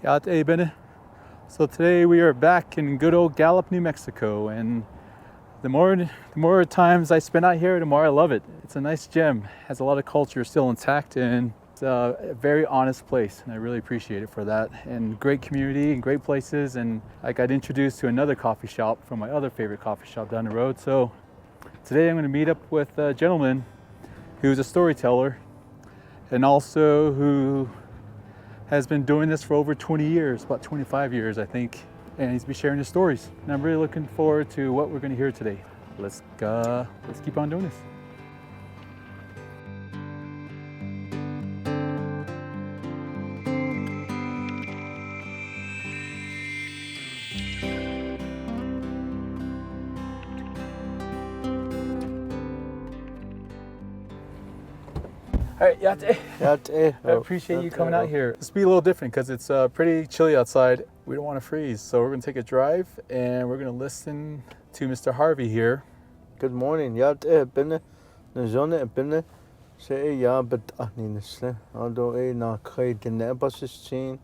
Yate bene. So today we are back in good old Gallup, New Mexico, and the more times I spend out here, the more I love it. It's a nice gem, has a lot of culture still intact, and it's a very honest place, and I really appreciate it for that. And great community and great places, and I got introduced to another coffee shop from my other favorite coffee shop down the road. So today I'm going to meet up with a gentleman who's a storyteller and also who has been doing this for over 20 years, about 25 years, I think. And he's been sharing his stories. And I'm really looking forward to what we're going to hear today. Let's keep on doing this. All right, Yate. I appreciate you coming out here. This will be a little different because it's pretty chilly outside. We don't want to freeze, so we're going to take a drive and we're going to listen to Mr. Harvey here. Good morning. Yate bene, nejone bene, she ya bet anisle. Although na khay dine basichin,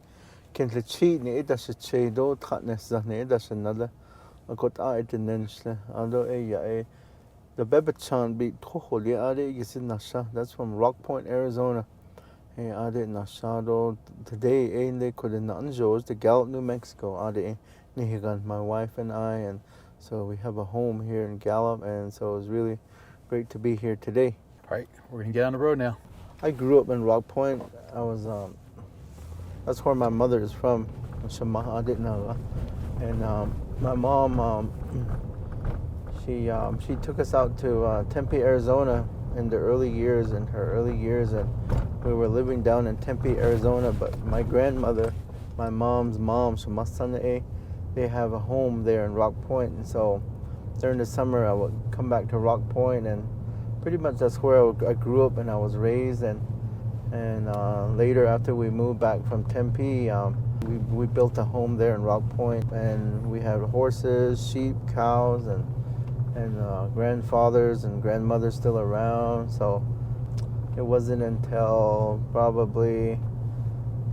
kentle chi ni ida se che do thatnes da ne ida se nada. Akot a itensle. Although ya the Bebechan beat Toholi Ade Gisin Nasha. That's from Rock Point, Arizona. Hey Ade Nashado. Today they could Nanjos, the Gallup, New Mexico. Ade Nihigan, my wife and I, and so we have a home here in Gallup, and so it was really great to be here today. All right, we're gonna get on the road now. I grew up in Rock Point. I was that's where my mother is from. Shama Ade Naga. And my mom she took us out to Tempe, Arizona in her early years, and we were living down in Tempe, Arizona. But my grandmother, my mom's mom, Sumasane, they have a home there in Rock Point, and so during the summer I would come back to Rock Point, and pretty much that's where I grew up and I was raised. And later, after we moved back from Tempe, we built a home there in Rock Point, and we had horses, sheep, cows, and grandfathers and grandmothers still around. So it wasn't until probably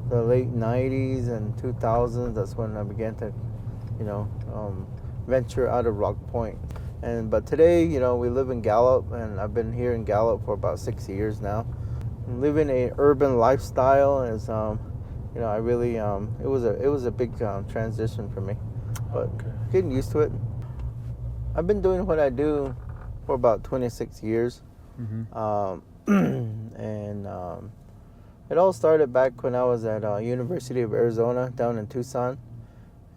the late 90s and 2000s that's when I began to venture out of Rock Point. But today we live in Gallup, and I've been here in Gallup for about 6 years now. Living a urban lifestyle is I really it was a big transition for me, but getting used to it. I've been doing what I do for about 26 years. And it all started back when I was at University of Arizona down in Tucson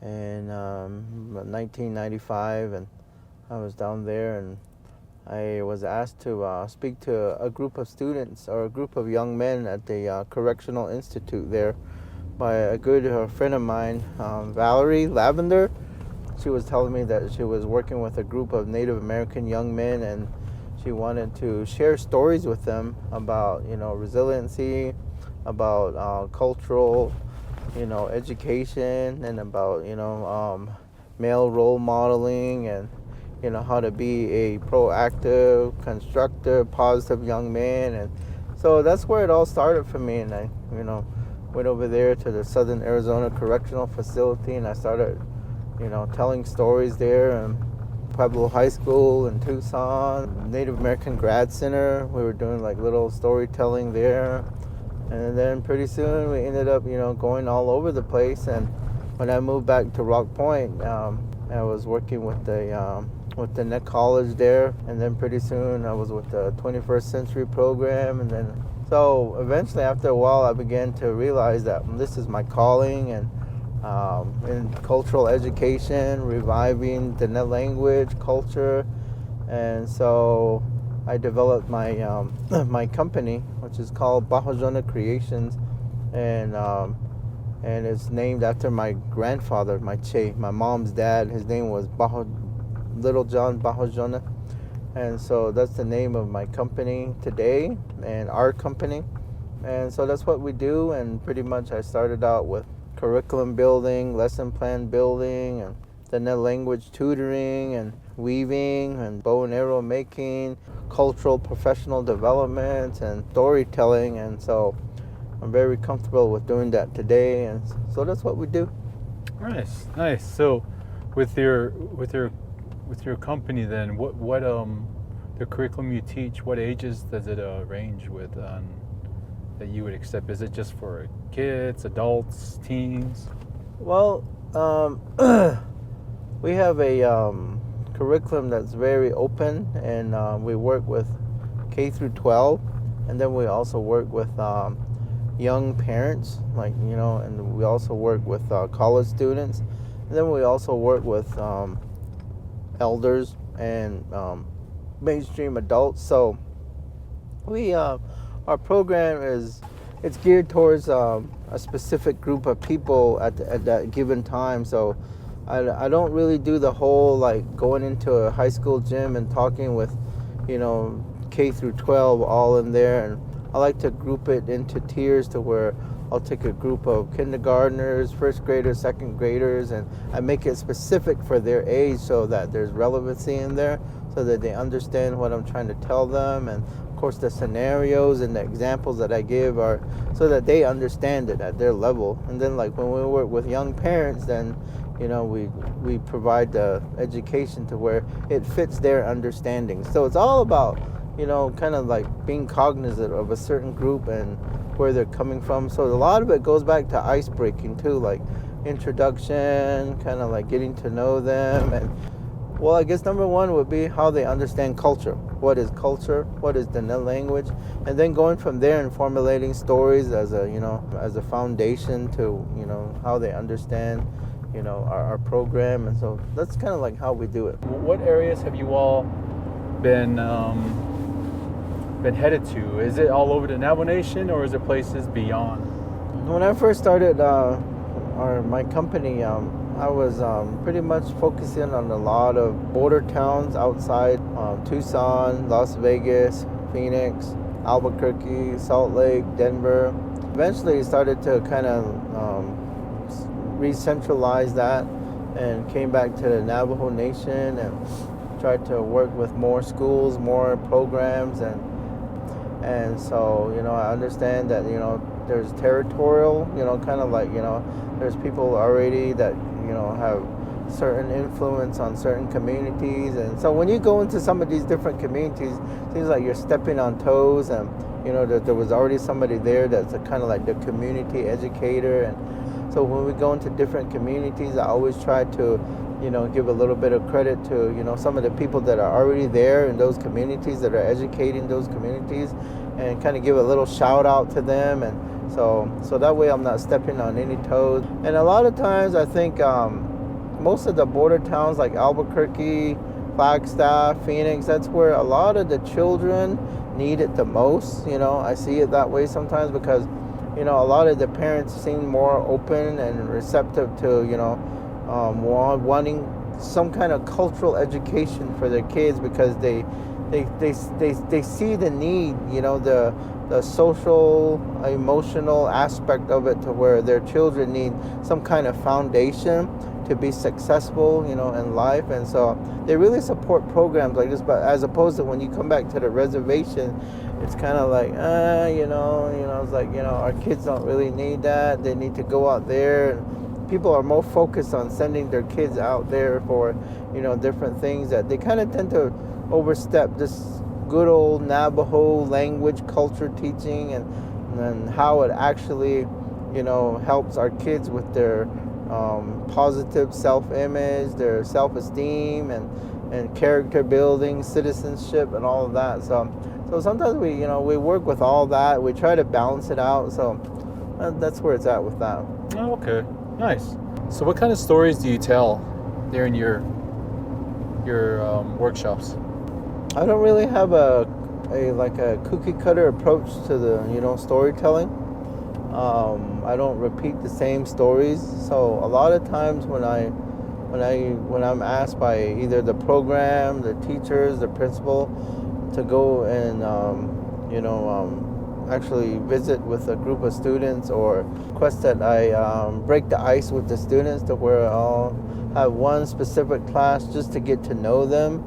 in 1995, and I was down there, and I was asked to speak to a group of students or a group of young men at the Correctional Institute there by a good friend of mine, Valerie Lavender. She was telling me that she was working with a group of Native American young men, and she wanted to share stories with them about, resiliency, about cultural, education, and about, male role modeling, and, how to be a proactive, constructive, positive young man. And so that's where it all started for me. And I, went over there to the Southern Arizona Correctional Facility, and I started telling stories there, and Pueblo High School in Tucson, Native American Grad Center. We were doing like little storytelling there, and then pretty soon we ended up, going all over the place. And when I moved back to Rock Point, I was working with the Neck College there, and then pretty soon I was with the 21st Century program, and then so eventually after a while I began to realize that this is my calling, and in cultural education, reviving the net language, culture. And so I developed my my company, which is called Báhózhóní Creations, and it's named after my grandfather, my mom's dad. His name was Little John Báhózhóní, and so that's the name of my company today, and our company. And so that's what we do. And pretty much I started out with curriculum building, lesson plan building, and then the language tutoring and weaving and bow and arrow making, cultural professional development and storytelling. And so I'm very comfortable with doing that today, and so that's what we do. Nice, nice. So, with your company, then, what the curriculum you teach, what ages does it range with that you would accept? Is it just for kids, adults, teens? Well, we have a curriculum that's very open, and we work with K through 12, and then we also work with young parents, like, and we also work with college students, and then we also work with elders and mainstream adults. So our program it's geared towards a specific group of people at that given time. So I don't really do the whole like going into a high school gym and talking with K through 12 all in there, and I like to group it into tiers to where I'll take a group of kindergartners, first graders, second graders, and I make it specific for their age so that there's relevancy in there, so that they understand what I'm trying to tell them. And of course the scenarios and the examples that I give are so that they understand it at their level. And then like when we work with young parents, then we provide the education to where it fits their understanding. So it's all about kind of like being cognizant of a certain group and where they're coming from. So a lot of it goes back to ice breaking too, like introduction, kind of like getting to know them. And well, I guess number one would be how they understand culture. What is culture? What is the language? And then going from there and formulating stories as a foundation to how they understand our program. And so that's kind of like how we do it. What areas have you all been headed to? Is it all over the Navajo Nation, or is it places beyond? When I first started my company, I was pretty much focusing on a lot of border towns outside Tucson, Las Vegas, Phoenix, Albuquerque, Salt Lake, Denver. Eventually started to kind of re-centralize that and came back to the Navajo Nation and tried to work with more schools, more programs, and so I understand that there's territorial, kind of like there's people already that have certain influence on certain communities. And so when you go into some of these different communities, it seems like you're stepping on toes, and that there was already somebody there that's kind of like the community educator. And so when we go into different communities, I always try to give a little bit of credit to some of the people that are already there in those communities that are educating those communities, and kind of give a little shout out to them. And so that way I'm not stepping on any toes. And a lot of times I think most of the border towns like Albuquerque, Flagstaff, Phoenix, that's where a lot of the children need it the most. I see it that way sometimes because a lot of the parents seem more open and receptive to wanting some kind of cultural education for their kids, because they see the need, the social, emotional aspect of it, to where their children need some kind of foundation to be successful, in life. And so they really support programs like this. But as opposed to when you come back to the reservation, it's kind of like, it's like, our kids don't really need that. They need to go out there. People are more focused on sending their kids out there for, different things, that they kind of tend to overstep this good old Navajo language culture teaching and how it actually, helps our kids with their positive self-image, their self-esteem, and character building, citizenship, and all of that. So sometimes we work with all that. We try to balance it out. So that's where it's at with that. Oh, okay. Nice. So what kind of stories do you tell there in your workshops? I don't really have a cookie cutter approach to the storytelling. I don't repeat the same stories. So a lot of times when I'm asked by either the program, the teachers, the principal to go and actually visit with a group of students, or request that I break the ice with the students, to where I'll have one specific class just to get to know them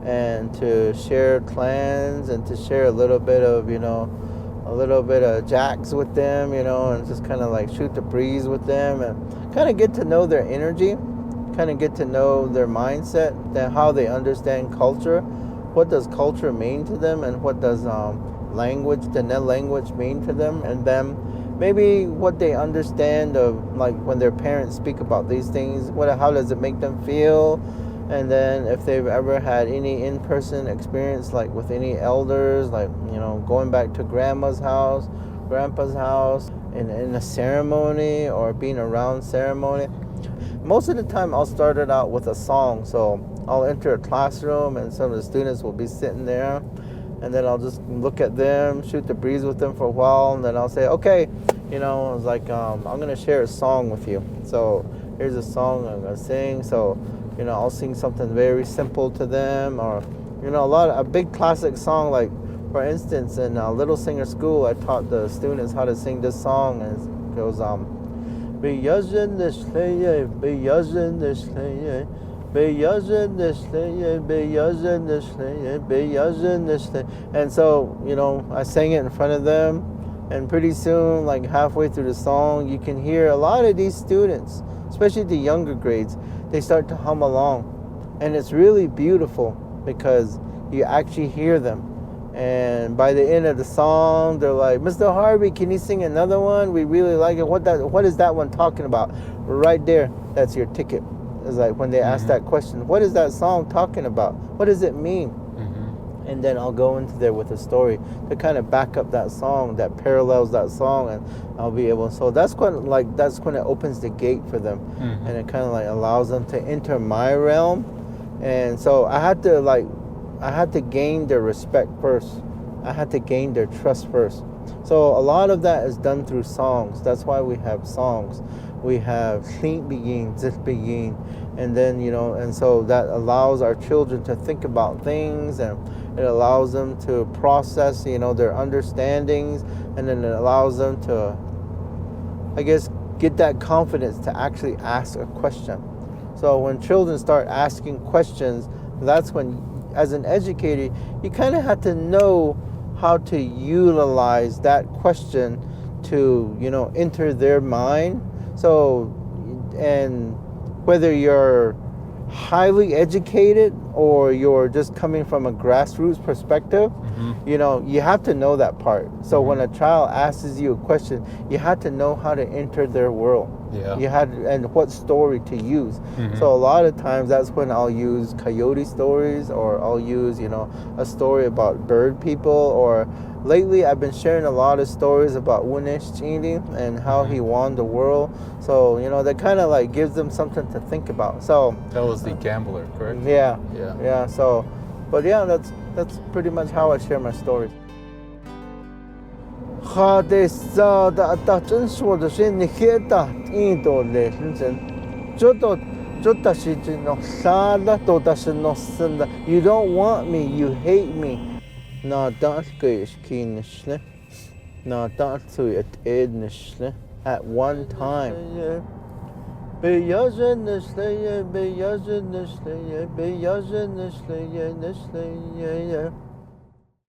and to share plans and to share a little bit of a little bit of jacks with them, and just kind of like shoot the breeze with them and kind of get to know their energy, kind of get to know their mindset, then how they understand culture, what does culture mean to them, and what does the net language mean to them, and then maybe what they understand of like when their parents speak about these things, how does it make them feel, and then if they've ever had any in-person experience like with any elders, like going back to grandpa's house in a ceremony or being around ceremony. Most of the time I'll start it out with a song. So I'll enter a classroom and some of the students will be sitting there, and then I'll just look at them, shoot the breeze with them for a while, and then I'll say, okay, it's like I'm gonna share a song with you. So here's a song I'm gonna sing. So I'll sing something very simple to them, or a big classic song. Like for instance, in Little Singer School, I taught the students how to sing this song, and it goes Beyazın dişleye, beyazın dişleye, beyazın dişleye, beyazın dişleye, beyazın dişleye. And so, I sang it in front of them, and pretty soon, like halfway through the song, you can hear a lot of these students, especially the younger grades, they start to hum along. And it's really beautiful because you actually hear them. And by the end of the song, they're like, Mr. Harvey, can you sing another one? We really like it. What is that one talking about? Right there, that's your ticket. It's like when they ask that question, what is that song talking about? What does it mean? And then I'll go into there with a story to kind of back up that song that parallels that song, and I'll be able. So that's when it opens the gate for them, and it kind of like allows them to enter my realm. And so I had to gain their respect first. I had to gain their trust first. So a lot of that is done through songs. That's why we have songs. We have begin, and then and so that allows our children to think about things, and it allows them to process their understandings, and then it allows them to, I guess, get that confidence to actually ask a question. So when children start asking questions, that's when, as an educator, you kind of have to know how to utilize that question to enter their mind. So, and whether you're highly educated or you're just coming from a grassroots perspective, you have to know that part. So when a child asks you a question, you have to know how to enter their world. Yeah. And what story to use. So a lot of times that's when I'll use coyote stories, or I'll use a story about bird people, or lately I've been sharing a lot of stories about Wunesh Chindi and how he won the world. So that kind of like gives them something to think about. So that was the gambler, correct? Yeah. So, but yeah, that's pretty much how I share my stories. 哈的萨的达真说的是你黑的印度的人，这都是这种萨的都的是那生的。You don't want me, you hate me. 那当个是kinishne, 那当是et ednishne at one time. Beyazın nesleye, beyazın nesleye, beyazın nesleye, nesleye.